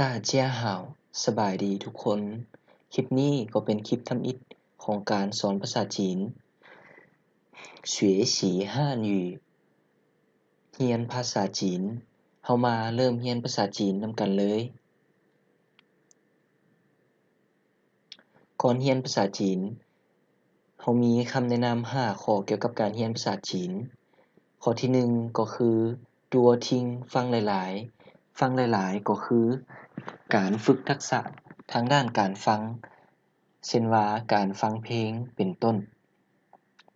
大家好สบายดีทุกคน คลิปนี้ก็เป็นคลิปทำอิฐของการสอนภาษาจีน学习汉语เรียนภาษาจีนเฮามาเริ่มเรียนภาษาจีนนำกันเลยก่อนเรียนภาษาจีนเฮามีคำแนะนำ5ข้อเกี่ยวกับการเรียนภาษาจีนข้อที่1ก็คือตัวทิ้งฟังหลายๆฟังหลายๆก็คือการฝึกทักษะทางด้านการฟังเช่นว่าการฟังเพลงเป็นต้น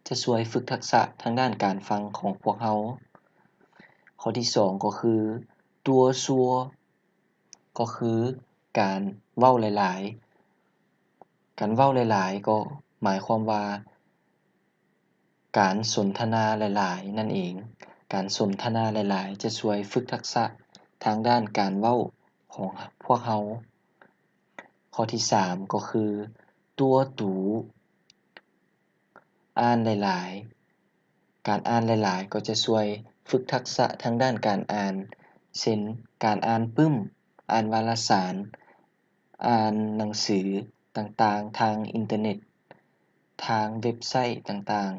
จะช่วยฝึกทักษะทางด้านการฟังของพวกเราข้อที่2ก็คือตัวซัวก็คือการเว้าหลายๆการเว้าหลายๆก็หมายความว่าการสนทนาหลายๆนั่นเองการสนทนาหลายๆจะช่วยฝึกทักษะทางด้านการเว้าของพวกเราข้อที่3ก็คือตัวตูอ่านหลายๆการอ่านหลายๆก็จะช่วยฝึกทักษะทางด้านการอ่านเช่นการอ่านปึ้มอ่านวารสารอ่านหนังสือต่างๆทางอินเทอร์เน็ตทางเว็บไซต์ต่าง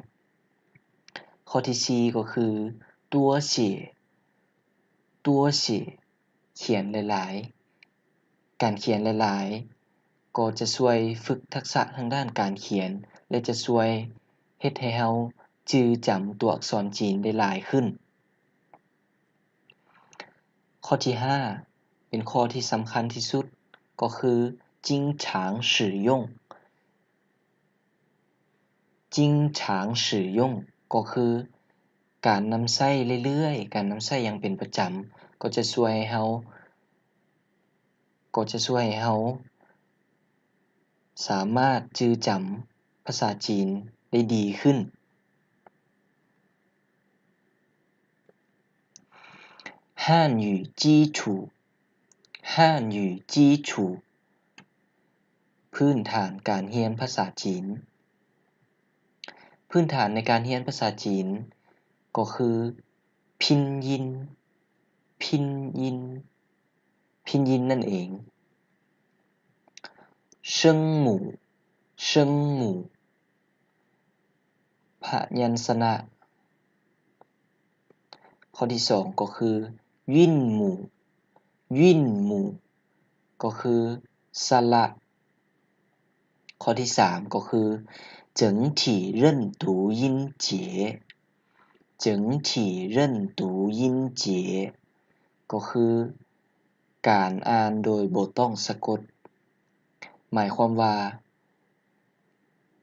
ๆข้อที่4ก็คือตัวเสียเขียนหลายๆการเขียนหลายๆก็จะช่วยฝึกทักษะทางด้านการเขียนและจะช่วยเฮ็ดให้เราจื้อจำตัวอักษรจีนได้หลายขึ้นข้อที่5เป็นข้อที่สำคัญที่สุดก็คือ经常使用经常使用ก็คือการนำใช้เรื่อยๆการนำใช้อย่างเป็นประจำก็จะช่วยให้เราสามารถจื้อจำภาษาจีนได้ดีขึ้น汉语基础พื้นฐานการเรียนภาษาจีนพื้นฐานในการเรียนภาษาจีนก็คือพินยินนั่นเอง声母พยัญชนะข้อที่2ก็คือยิ่นหมู่ก็คือสระข้อที่3ก็คือ整体认读音节ก็คือการอ่านโดยบ่ต้องสะกดหมายความว่า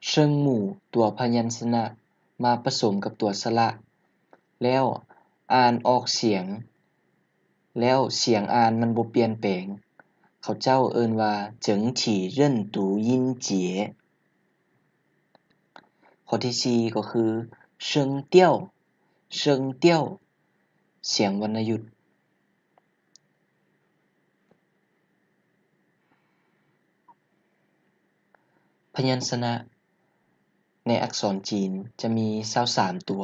เชิงหมู่ตัวพยัญชนะมาผสมกับตัวสระแล้วอ่านออกเสียงแล้วเสียงอ่านมันบ่เปลี่ยนแปลงเขาเจ้าเอิ้นว่า整体认读音节ข้อที่4ก็คือเชิงเตี้ยวเสียงวรรณยุกต์พยัญชนะในอักษรจีนจะมี23ตัว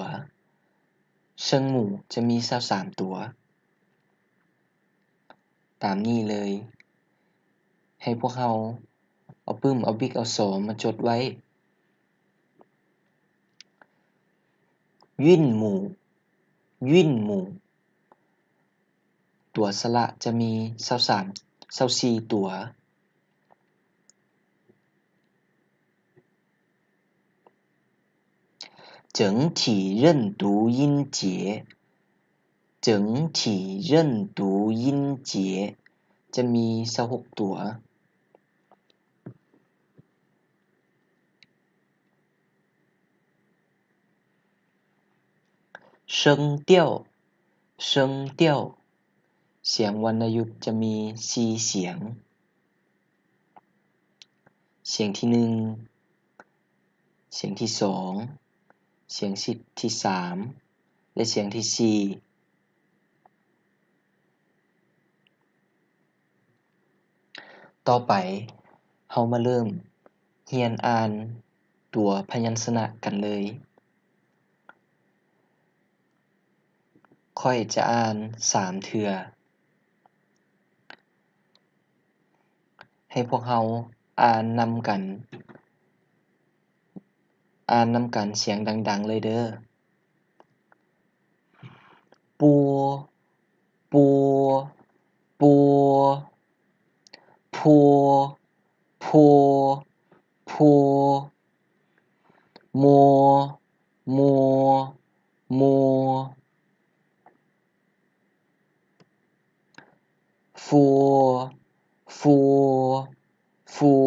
เชิงหมู่จะมี23ตัวตามนี้เลยให้พวกเราเอาปึ้มเอาบิ๊กเอาสอมาจดไว้ยิ่นหมู่ตัวสระจะมี24ตัว整体认读音节จะมี26ตัวเชิงเตี้ยวเสียงวรรณยุกต์จะมี4เสียงเสียงที่1เสียงที่2เสียงที่3และเสียงที่4ต่อไปเฮามาเริ่มเรียนอ่านตัวพยัญชนะกันเลยข้อยจะอ่าน3เทื่อ ให้พวกเราอ่านนำกันเสียงดังๆเลยเด้อปัวปัวปัวพัวพัวพัวมัวมัวมัวฟัวฟัวฟัว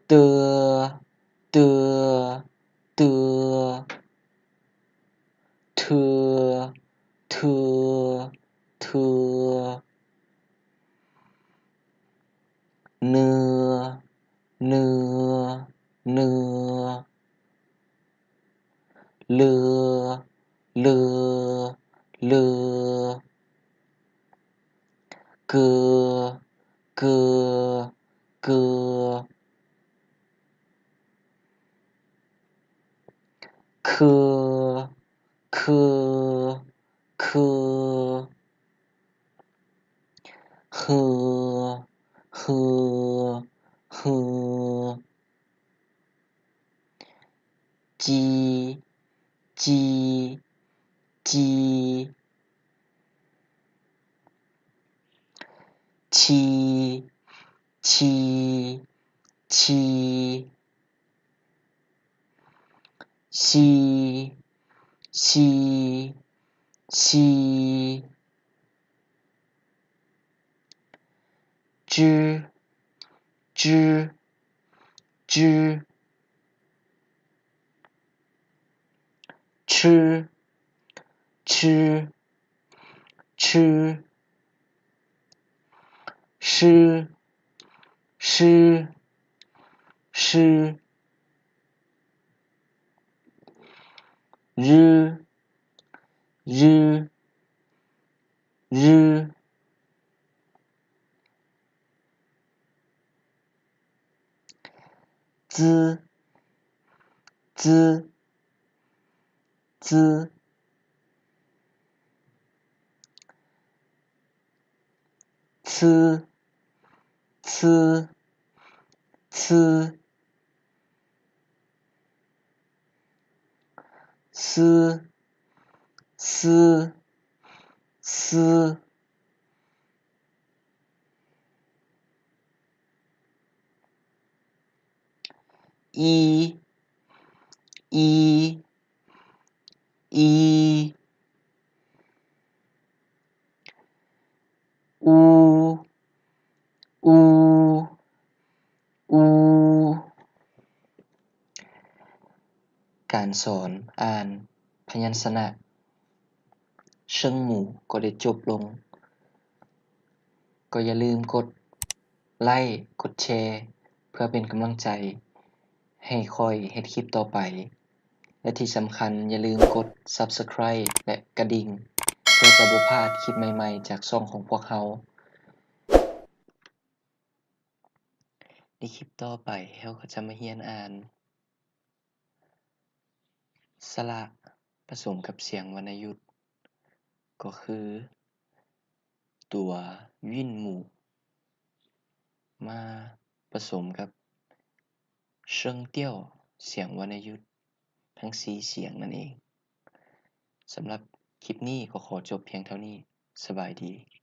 เตือเตือเตือเถือเถือเถือเนื้อเนื้อเนื้อเลือเลือเลือเกลือเกลือเกลือคือคือคือคือคือคือจีจีจีชีชีชีชีชีชีจื้อจื้อจื้อชื่อชื่อชื่อชื่อชื่อชื่อรื้อรื้อรื้อ滋滋滋呲呲呲丝丝丝一一一乌乌乌การสอนอ่านพยัญชนะเชิงหมู่ก็ได้จบลงก็อย่าลืมกดไลค์กดแชร์เพื่อเป็นกำลังใจให้ค่อยเฮ็ดคลิปต่อไปและที่สำคัญอย่าลืมกด Subscribe และกระดิ่งเพื่อจะบ่พลาดคลิปใหม่ๆจากช่องของพวกเราในคลิปต่อไปเราก็จะมาเรียนอ่านสระผสมกับเสียงวรรณยุกต์ก็คือตัววินหมู่มาผสมกับเชิงเตี้ยวเสียงวรรณยุกต์ทั้ง4เสียงนั่นเองสำหรับคลิปนี้ก็ขอจบเพียงเท่านี้สบายดี